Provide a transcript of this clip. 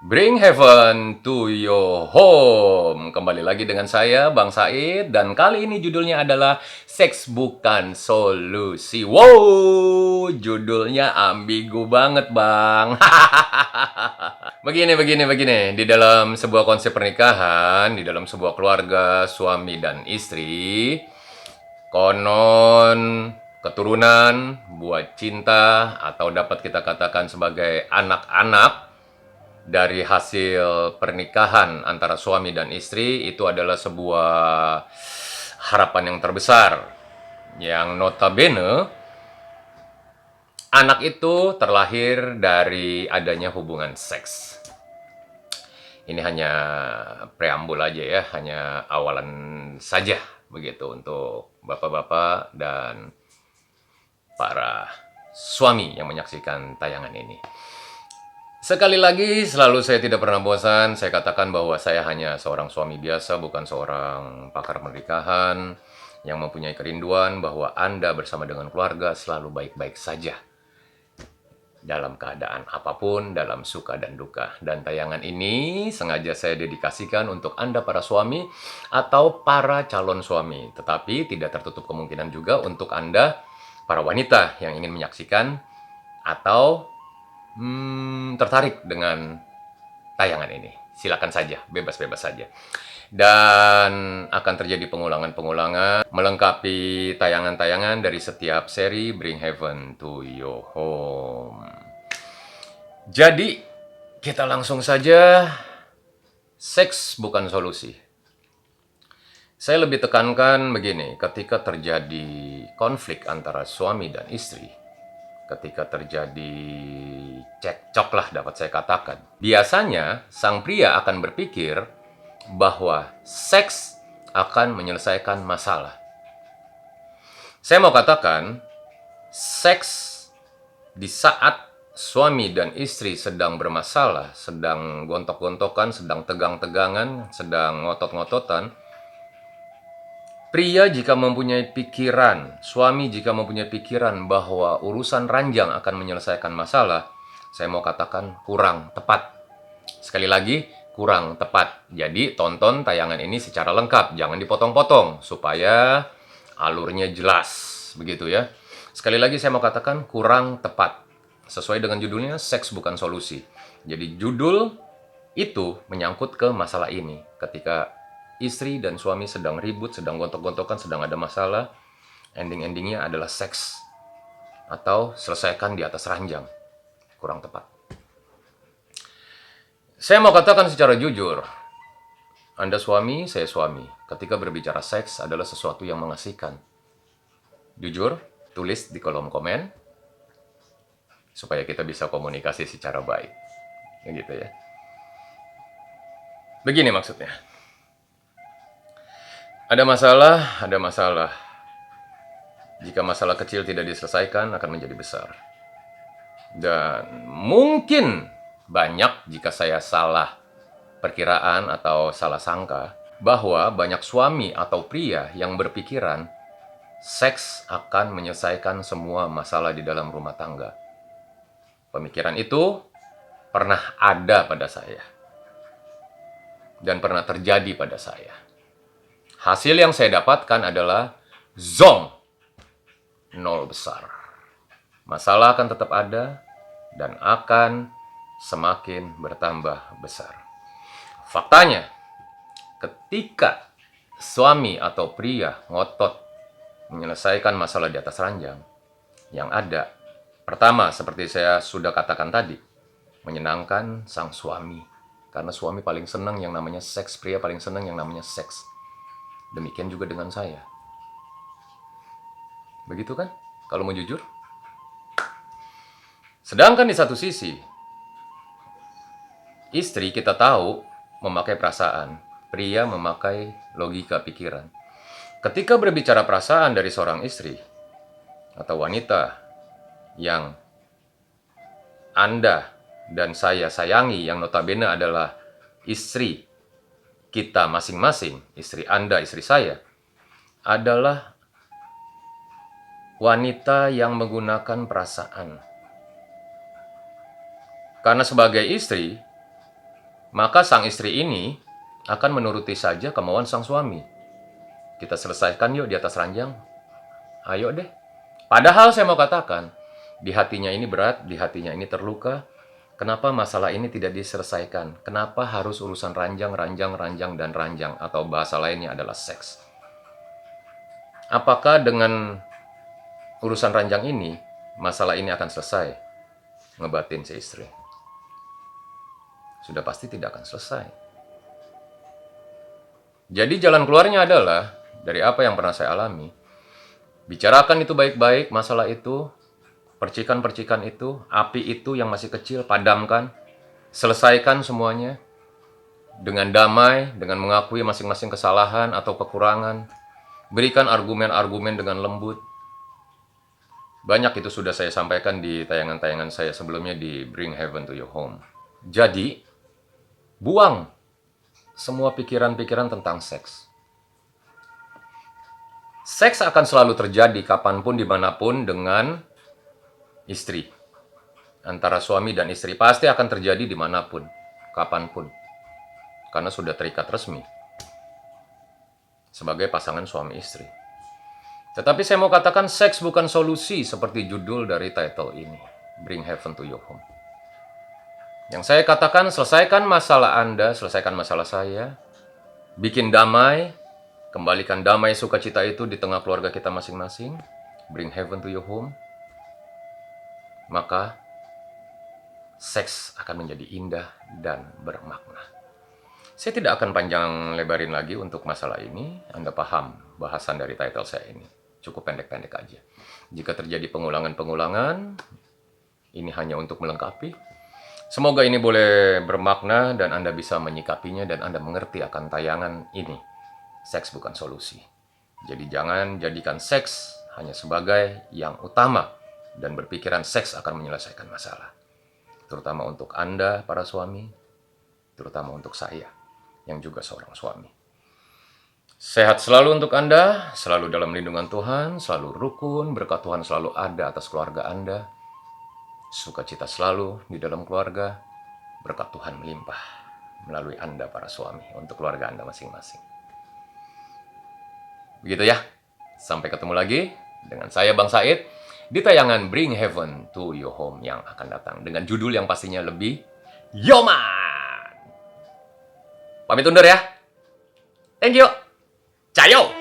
Bring heaven to your home. Kembali lagi dengan saya, Bang Said. Dan kali ini judulnya adalah Seks Bukan Solusi. Wow, judulnya ambigu banget, Bang. Begini. Di dalam sebuah konsep pernikahan, di dalam sebuah keluarga, suami dan istri, konon keturunan, buat cinta, atau dapat kita katakan sebagai anak-anak dari hasil pernikahan antara suami dan istri itu adalah sebuah harapan yang terbesar yang notabene anak itu terlahir dari adanya hubungan seks. Ini hanya preambul aja ya, hanya awalan saja begitu untuk bapak-bapak dan para suami yang menyaksikan tayangan ini. Sekali lagi, selalu saya tidak pernah bosan. Saya katakan bahwa saya hanya seorang suami biasa, bukan seorang pakar pernikahan yang mempunyai kerinduan bahwa Anda bersama dengan keluarga selalu baik-baik saja. Dalam keadaan apapun, dalam suka dan duka. Dan tayangan ini sengaja saya dedikasikan untuk Anda para suami atau para calon suami. Tetapi tidak tertutup kemungkinan juga untuk Anda para wanita yang ingin menyaksikan atau tertarik dengan tayangan ini. Silakan saja, bebas-bebas saja. Dan akan terjadi pengulangan-pengulangan melengkapi tayangan-tayangan dari setiap seri Bring Heaven to Your Home. Jadi, kita langsung saja. Seks bukan solusi. Saya lebih tekankan begini, ketika terjadi konflik antara suami dan istri, ketika terjadi cekcok lah dapat saya katakan. Biasanya sang pria akan berpikir bahwa seks akan menyelesaikan masalah. Saya mau katakan, seks di saat suami dan istri sedang bermasalah, sedang gontok-gontokan, sedang tegang-tegangan, sedang ngotot-ngototan, pria jika mempunyai pikiran, suami jika mempunyai pikiran bahwa urusan ranjang akan menyelesaikan masalah, saya mau katakan kurang tepat. Sekali lagi, kurang tepat. Jadi, tonton tayangan ini secara lengkap, jangan dipotong-potong, supaya alurnya jelas. Begitu ya. Sekali lagi saya mau katakan kurang tepat. Sesuai dengan judulnya, seks bukan solusi. Jadi, judul itu menyangkut ke masalah ini. Ketika istri dan suami sedang ribut, sedang gontok-gontokan, sedang ada masalah, ending-endingnya adalah seks. Atau selesaikan di atas ranjang. Kurang tepat. Saya mau katakan secara jujur, Anda suami, saya suami. Ketika berbicara seks adalah sesuatu yang mengasihkan. Jujur, tulis di kolom komen, supaya kita bisa komunikasi secara baik. Gitu ya. Begini maksudnya. Ada masalah. Jika masalah kecil tidak diselesaikan, akan menjadi besar. Dan mungkin banyak jika saya salah perkiraan atau salah sangka, bahwa banyak suami atau pria yang berpikiran seks akan menyelesaikan semua masalah di dalam rumah tangga. Pemikiran itu pernah ada pada saya. Dan pernah terjadi pada saya. Hasil yang saya dapatkan adalah zong, nol besar. Masalah akan tetap ada dan akan semakin bertambah besar. Faktanya, ketika suami atau pria ngotot menyelesaikan masalah di atas ranjang, yang ada, pertama seperti saya sudah katakan tadi, menyenangkan sang suami. Karena suami paling senang yang namanya seks, pria paling senang yang namanya seks. Demikian juga dengan saya. Begitu kan? Kalau mau jujur. Sedangkan di satu sisi, istri kita tahu memakai perasaan, pria memakai logika pikiran. Ketika berbicara perasaan dari seorang istri atau wanita yang Anda dan saya sayangi, yang notabene adalah istri kita masing-masing, istri Anda, istri saya, adalah wanita yang menggunakan perasaan. Karena sebagai istri, maka sang istri ini akan menuruti saja kemauan sang suami. Kita selesaikan yuk di atas ranjang. Ayo deh. Padahal saya mau katakan, di hatinya ini berat, di hatinya ini terluka. Kenapa masalah ini tidak diselesaikan? Kenapa harus urusan ranjang, dan ranjang? Atau bahasa lainnya adalah seks. Apakah dengan urusan ranjang ini, masalah ini akan selesai? Ngebatin si istri. Sudah pasti tidak akan selesai. Jadi jalan keluarnya adalah, dari apa yang pernah saya alami, bicarakan itu baik-baik, masalah itu, percikan-percikan itu, api itu yang masih kecil, padamkan, selesaikan semuanya, dengan damai, dengan mengakui masing-masing kesalahan atau kekurangan, berikan argumen-argumen dengan lembut. Banyak itu sudah saya sampaikan di tayangan-tayangan saya sebelumnya di Bring Heaven to Your Home. Jadi, buang semua pikiran-pikiran tentang seks. Seks akan selalu terjadi kapanpun, dimanapun dengan istri. Antara suami dan istri pasti akan terjadi dimanapun, kapanpun. Karena sudah terikat resmi sebagai pasangan suami istri. Tetapi saya mau katakan seks bukan solusi seperti judul dari title ini, Bring Heaven to Your Home. Yang saya katakan, selesaikan masalah Anda, selesaikan masalah saya, bikin damai, kembalikan damai sukacita itu di tengah keluarga kita masing-masing, bring heaven to your home, maka seks akan menjadi indah dan bermakna. Saya tidak akan panjang lebarin lagi untuk masalah ini, Anda paham bahasan dari title saya ini, cukup pendek-pendek aja. Jika terjadi pengulangan-pengulangan, ini hanya untuk melengkapi. Semoga ini boleh bermakna dan Anda bisa menyikapinya dan Anda mengerti akan tayangan ini. Seks bukan solusi. Jadi jangan jadikan seks hanya sebagai yang utama dan berpikiran seks akan menyelesaikan masalah. Terutama untuk Anda, para suami, terutama untuk saya, yang juga seorang suami. Sehat selalu untuk Anda, selalu dalam lindungan Tuhan, selalu rukun, berkat Tuhan selalu ada atas keluarga Anda. Sukacita selalu di dalam keluarga, berkat Tuhan melimpah melalui Anda para suami untuk keluarga Anda masing-masing. Begitu ya, sampai ketemu lagi dengan saya Bang Said di tayangan Bring Heaven to Your Home yang akan datang dengan judul yang pastinya lebih Yoman. Pamit undur ya. Thank you. Cayo.